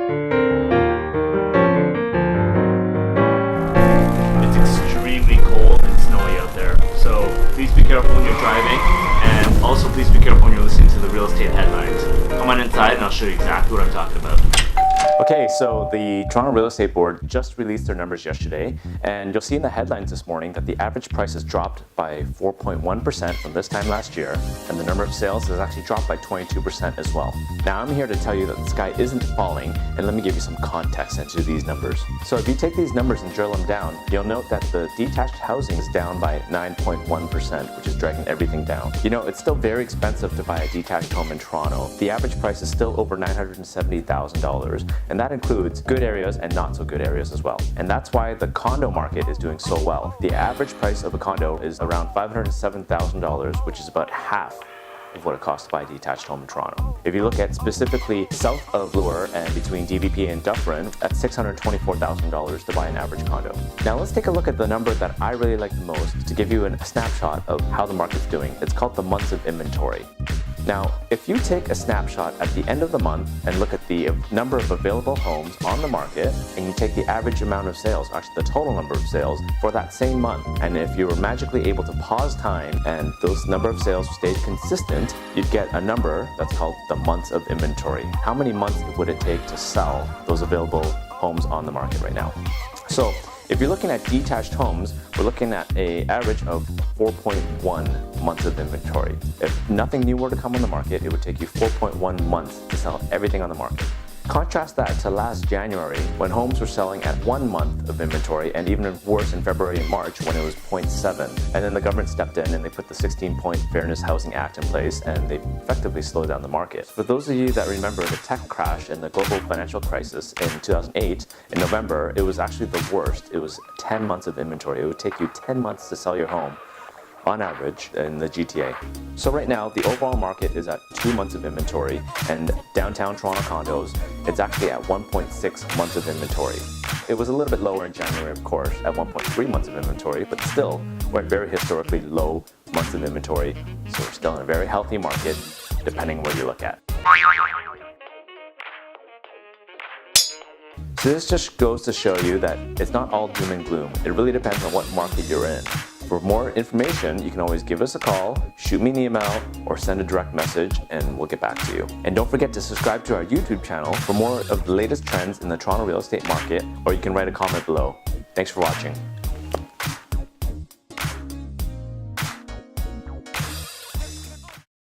It's extremely cold and snowy out there, so please be careful when you're driving, and also please be careful when you're listening to the real estate headlines. Come on inside and I'll show you exactly what I'm talking about. Okay, so the Toronto Real Estate Board just released their numbers yesterday, and you'll see in the headlines this morning that the average price has dropped by 4.1% from this time last year, and the number of sales has actually dropped by 22% as well. Now I'm here to tell you that the sky isn't falling, and let me give you some context into these numbers. So if you take these numbers and drill them down, you'll note that the detached housing is down by 9.1%, which is dragging everything down. You know, it's still very expensive to buy a detached home in Toronto. The average price is still over $970,000, and that includes good areas and not so good areas as well. And that's why the condo market is doing so well. The average price of a condo is around $507,000, which is about half of what it costs to buy a detached home in Toronto. If you look at specifically south of Bloor and between DVP and Dufferin, that's $624,000 to buy an average condo. Now let's take a look at the number that I really like the most to give you a snapshot of how the market's doing. It's called the months of inventory. Now, if you take a snapshot at the end of the month and look at the number of available homes on the market, and you take the average amount of sales, actually the total number of sales for that same month, and if you were magically able to pause time and those number of sales stayed consistent, you'd get a number that's called the months of inventory. How many months would it take to sell those available homes on the market right now? So, if you're looking at detached homes, we're looking at an average of 4.1 months of inventory. If nothing new were to come on the market, it would take you 4.1 months to sell everything on the market. Contrast that to last January, when homes were selling at 1 month of inventory, and even worse in February and March when it was 0.7. And then the government stepped in and they put the 16-point Fairness Housing Act in place, and they effectively slowed down the market. For those of you that remember the tech crash and the global financial crisis in 2008, in November, it was actually the worst. It was 10 months of inventory. It would take you 10 months to sell your home on average in the GTA. So right now, the overall market is at 2 months of inventory, and downtown Toronto condos, it's actually at 1.6 months of inventory. It was a little bit lower in January, of course, at 1.3 months of inventory, but still, we're at very historically low months of inventory, so we're still in a very healthy market, depending on where you look at. So this just goes to show you that it's not all doom and gloom. It really depends on what market you're in. For more information, you can always give us a call, shoot me an email, or send a direct message, and we'll get back to you. And don't forget to subscribe to our YouTube channel for more of the latest trends in the Toronto real estate market, or you can write a comment below. Thanks for watching.